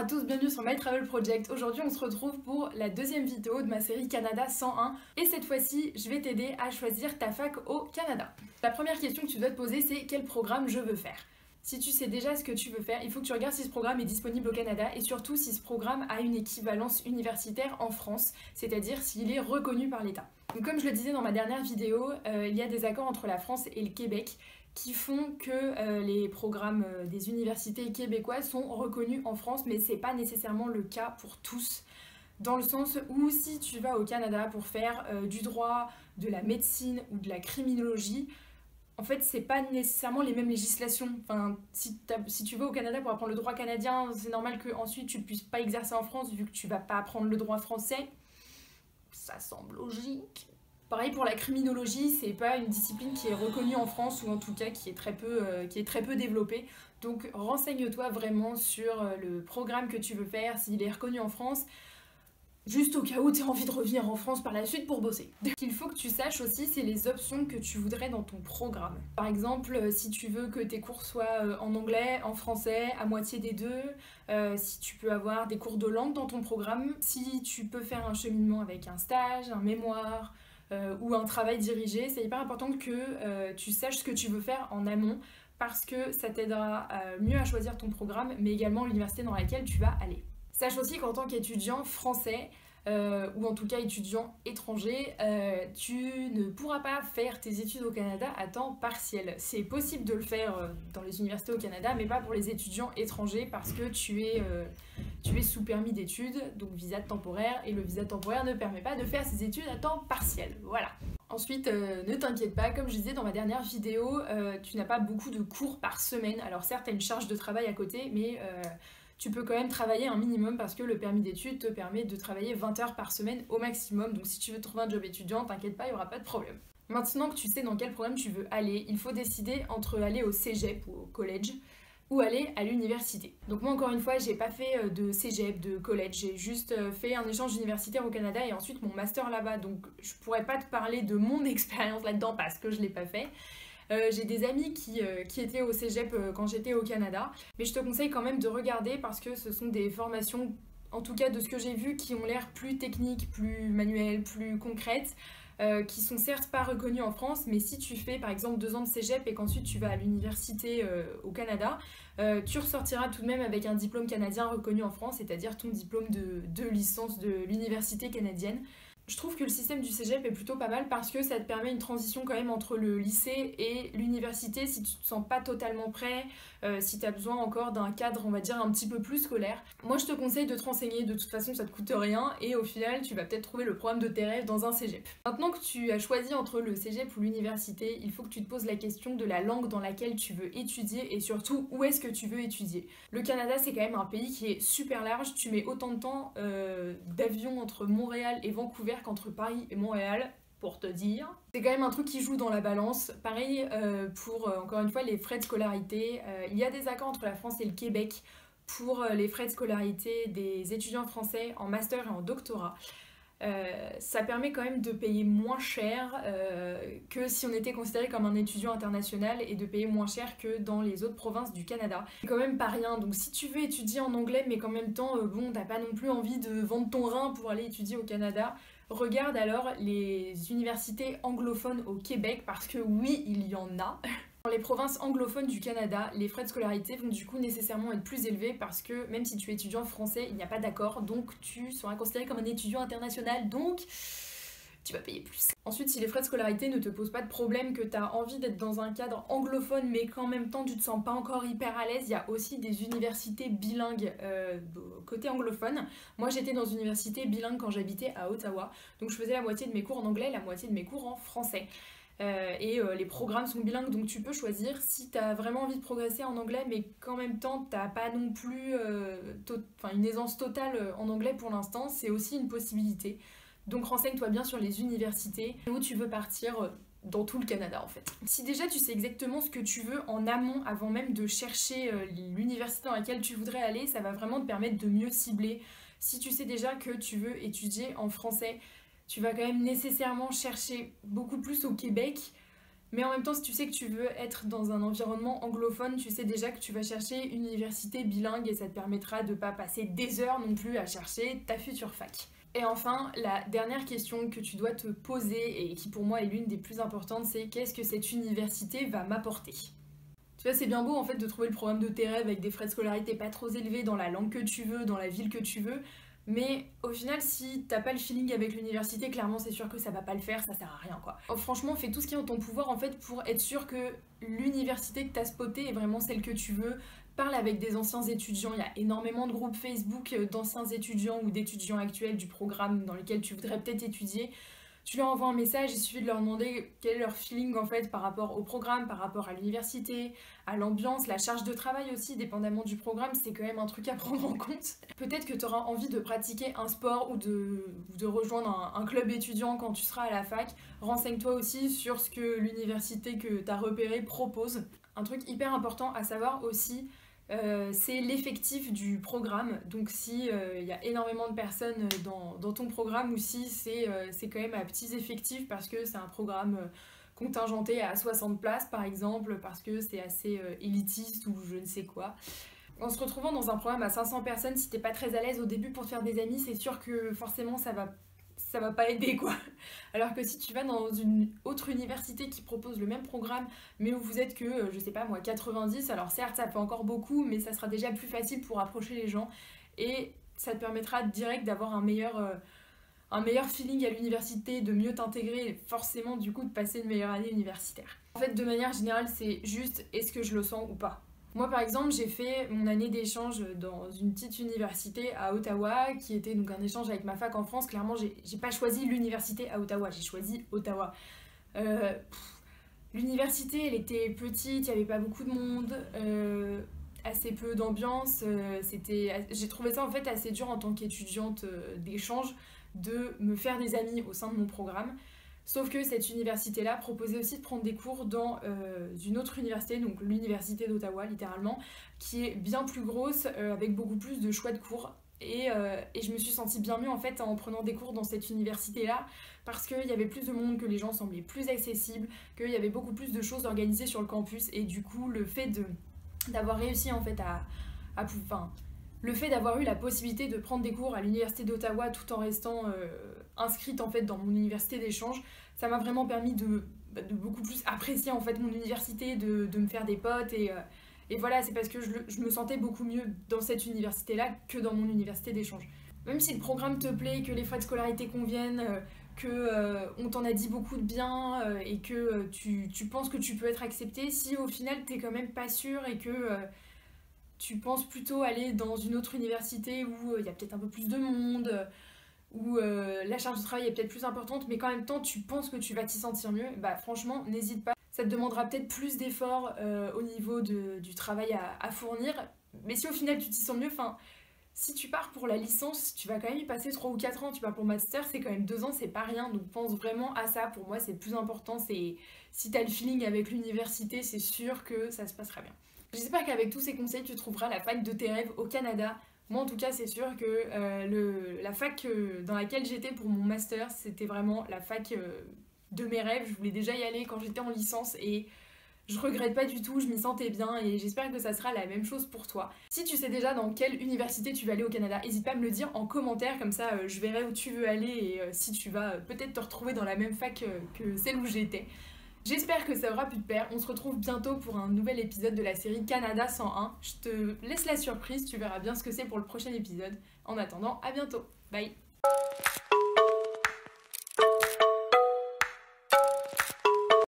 à tous, bienvenue sur My Travel Project. Aujourd'hui on se retrouve pour la deuxième vidéo de ma série Canada 101 et cette fois-ci je vais t'aider à choisir ta fac au Canada. La première question que tu dois te poser c'est quel programme je veux faire. Si tu sais déjà ce que tu veux faire, il faut que tu regardes si ce programme est disponible au Canada et surtout si ce programme a une équivalence universitaire en France, c'est-à-dire s'il est reconnu par l'État. Donc comme je le disais dans ma dernière vidéo, il y a des accords entre la France et le Québec qui font que les programmes des universités québécoises sont reconnus en France, mais c'est pas nécessairement le cas pour tous. Dans le sens où si tu vas au Canada pour faire du droit, de la médecine ou de la criminologie, en fait, c'est pas nécessairement les mêmes législations. Enfin, si tu vas au Canada pour apprendre le droit canadien, c'est normal qu'ensuite tu puisses pas exercer en France vu que tu vas pas apprendre le droit français. Ça semble logique. Pareil pour la criminologie, c'est pas une discipline qui est reconnue en France ou en tout cas qui est très peu développée. Donc renseigne-toi vraiment sur le programme que tu veux faire, s'il est reconnu en France. Juste au cas où tu as envie de revenir en France par la suite pour bosser. Ce qu'il faut que tu saches aussi, c'est les options que tu voudrais dans ton programme. Par exemple, si tu veux que tes cours soient en anglais, en français, à moitié des deux, si tu peux avoir des cours de langue dans ton programme, si tu peux faire un cheminement avec un stage, un mémoire ou un travail dirigé, c'est hyper important que tu saches ce que tu veux faire en amont parce que ça t'aidera mieux à choisir ton programme, mais également l'université dans laquelle tu vas aller. Sache aussi qu'en tant qu'étudiant français, ou en tout cas étudiant étranger, tu ne pourras pas faire tes études au Canada à temps partiel. C'est possible de le faire dans les universités au Canada, mais pas pour les étudiants étrangers parce que tu es sous permis d'études, donc visa temporaire, et le visa temporaire ne permet pas de faire ses études à temps partiel. Voilà. Ensuite, ne t'inquiète pas, comme je disais dans ma dernière vidéo, tu n'as pas beaucoup de cours par semaine. Alors certes, tu as une charge de travail à côté, mais tu peux quand même travailler un minimum parce que le permis d'études te permet de travailler 20 heures par semaine au maximum. Donc si tu veux trouver un job étudiant, t'inquiète pas, il n'y aura pas de problème. Maintenant que tu sais dans quel programme tu veux aller, il faut décider entre aller au cégep ou au collège ou aller à l'université. Donc moi encore une fois, j'ai pas fait de cégep, de collège, j'ai juste fait un échange universitaire au Canada et ensuite mon master là-bas. Donc je pourrais pas te parler de mon expérience là-dedans parce que je l'ai pas fait. J'ai des amis qui étaient au cégep quand j'étais au Canada, mais je te conseille quand même de regarder parce que ce sont des formations, en tout cas de ce que j'ai vu, qui ont l'air plus techniques, plus manuelles, plus concrètes, qui sont certes pas reconnues en France, mais si tu fais par exemple 2 ans de cégep et qu'ensuite tu vas à l'université au Canada, tu ressortiras tout de même avec un diplôme canadien reconnu en France, c'est-à-dire ton diplôme de licence de l'université canadienne. Je trouve que le système du cégep est plutôt pas mal parce que ça te permet une transition quand même entre le lycée et l'université si tu te sens pas totalement prêt, si tu as besoin encore d'un cadre, on va dire, un petit peu plus scolaire. Moi je te conseille de te renseigner, de toute façon ça te coûte rien et au final tu vas peut-être trouver le programme de tes rêves dans un cégep. Maintenant que tu as choisi entre le cégep ou l'université, il faut que tu te poses la question de la langue dans laquelle tu veux étudier et surtout où est-ce que tu veux étudier. Le Canada c'est quand même un pays qui est super large, tu mets autant de temps d'avion entre Montréal et Vancouver qu'entre Paris et Montréal, pour te dire. C'est quand même un truc qui joue dans la balance. Pareil pour, encore une fois, les frais de scolarité. Il y a des accords entre la France et le Québec pour les frais de scolarité des étudiants français en master et en doctorat. Ça permet quand même de payer moins cher que si on était considéré comme un étudiant international et de payer moins cher que dans les autres provinces du Canada. C'est quand même pas rien, donc si tu veux étudier en anglais mais qu'en même temps, bon, t'as pas non plus envie de vendre ton rein pour aller étudier au Canada, regarde alors les universités anglophones au Québec parce que oui, il y en a. Dans les provinces anglophones du Canada, les frais de scolarité vont du coup nécessairement être plus élevés parce que même si tu es étudiant français, il n'y a pas d'accord, donc tu seras considéré comme un étudiant international, donc tu vas payer plus. Ensuite, si les frais de scolarité ne te posent pas de problème, que tu as envie d'être dans un cadre anglophone mais qu'en même temps tu te sens pas encore hyper à l'aise, il y a aussi des universités bilingues côté anglophone. Moi j'étais dans une université bilingue quand j'habitais à Ottawa, donc je faisais la moitié de mes cours en anglais, la moitié de mes cours en français. Les programmes sont bilingues donc tu peux choisir si tu as vraiment envie de progresser en anglais mais qu'en même temps t'as pas non plus une aisance totale en anglais pour l'instant, c'est aussi une possibilité. Donc renseigne-toi bien sur les universités où tu veux partir dans tout le Canada en fait. Si déjà tu sais exactement ce que tu veux en amont avant même de chercher l'université dans laquelle tu voudrais aller, ça va vraiment te permettre de mieux cibler. Si tu sais déjà que tu veux étudier en français, tu vas quand même nécessairement chercher beaucoup plus au Québec Mais en même temps, si tu sais que tu veux être dans un environnement anglophone, tu sais déjà que tu vas chercher une université bilingue et ça te permettra de pas passer des heures non plus à chercher ta future fac. Et enfin, la dernière question que tu dois te poser et qui pour moi est l'une des plus importantes, c'est qu'est-ce que cette université va m'apporter ? Tu vois, c'est bien beau en fait de trouver le programme de tes rêves avec des frais de scolarité pas trop élevés dans la langue que tu veux, dans la ville que tu veux, mais au final, si t'as pas le feeling avec l'université, clairement c'est sûr que ça va pas le faire, ça sert à rien quoi. Franchement, fais tout ce qui est en ton pouvoir en fait pour être sûr que l'université que t'as spotée est vraiment celle que tu veux. Parle avec des anciens étudiants, il y a énormément de groupes Facebook d'anciens étudiants ou d'étudiants actuels du programme dans lequel tu voudrais peut-être étudier. Tu leur envoies un message, il suffit de leur demander quel est leur feeling en fait par rapport au programme, par rapport à l'université, à l'ambiance, la charge de travail aussi, dépendamment du programme, c'est quand même un truc à prendre en compte. Peut-être que tu auras envie de pratiquer un sport ou de rejoindre un club étudiant quand tu seras à la fac. Renseigne-toi aussi sur ce que l'université que tu as repéré propose. Un truc hyper important à savoir aussi, c'est l'effectif du programme. Donc si il y a énormément de personnes dans ton programme ou si c'est quand même à petits effectifs parce que c'est un programme contingenté à 60 places par exemple, parce que c'est assez élitiste ou je ne sais quoi. En se retrouvant dans un programme à 500 personnes, si t'es pas très à l'aise au début pour te faire des amis, c'est sûr que forcément ça va pas aider quoi. Alors que si tu vas dans une autre université qui propose le même programme mais où vous êtes que, je sais pas moi, 90, alors certes ça fait encore beaucoup mais ça sera déjà plus facile pour approcher les gens et ça te permettra direct d'avoir un meilleur feeling à l'université, de mieux t'intégrer et forcément du coup de passer une meilleure année universitaire. En fait de manière générale c'est juste est-ce que je le sens ou pas. Moi par exemple j'ai fait mon année d'échange dans une petite université à Ottawa qui était donc un échange avec ma fac en France. Clairement j'ai pas choisi l'université à Ottawa, j'ai choisi Ottawa. L'université elle était petite, il n'y avait pas beaucoup de monde, assez peu d'ambiance, j'ai trouvé ça en fait assez dur en tant qu'étudiante d'échange de me faire des amis au sein de mon programme. Sauf que cette université-là proposait aussi de prendre des cours dans une autre université, donc l'université d'Ottawa littéralement, qui est bien plus grosse, avec beaucoup plus de choix de cours. Et je me suis sentie bien mieux en fait en prenant des cours dans cette université-là, parce qu'il y avait plus de monde, que les gens semblaient plus accessibles, qu'il y avait beaucoup plus de choses organisées sur le campus, et du coup le fait d'avoir réussi en fait le fait d'avoir eu la possibilité de prendre des cours à l'université d'Ottawa tout en restant inscrite en fait dans mon université d'échange, ça m'a vraiment permis de beaucoup plus apprécier en fait mon université, de me faire des potes et voilà, c'est parce que je me sentais beaucoup mieux dans cette université-là que dans mon université d'échange. Même si le programme te plaît, que les frais de scolarité conviennent, on t'en a dit beaucoup de bien et que tu penses que tu peux être accepté, si au final t'es quand même pas sûr et que tu penses plutôt aller dans une autre université où il y a peut-être un peu plus de monde, où la charge de travail est peut-être plus importante, mais qu'en même temps tu penses que tu vas t'y sentir mieux, bah franchement n'hésite pas. Ça te demandera peut-être plus d'efforts au niveau du travail à fournir, mais si au final tu t'y sens mieux, si tu pars pour la licence, tu vas quand même y passer 3 ou 4 ans, tu pars pour le master, c'est quand même 2 ans, c'est pas rien, donc pense vraiment à ça, pour moi c'est le plus important, c'est si t'as le feeling avec l'université, c'est sûr que ça se passera bien. J'espère qu'avec tous ces conseils, tu trouveras la fac de tes rêves au Canada. Moi en tout cas c'est sûr que la fac dans laquelle j'étais pour mon master, c'était vraiment la fac de mes rêves. Je voulais déjà y aller quand j'étais en licence et je regrette pas du tout, je m'y sentais bien et j'espère que ça sera la même chose pour toi. Si tu sais déjà dans quelle université tu vas aller au Canada, n'hésite pas à me le dire en commentaire, comme ça je verrai où tu veux aller et si tu vas peut-être te retrouver dans la même fac que celle où j'étais. J'espère que ça aura pu te plaire, on se retrouve bientôt pour un nouvel épisode de la série Canada 101. Je te laisse la surprise, tu verras bien ce que c'est pour le prochain épisode. En attendant, à bientôt, bye.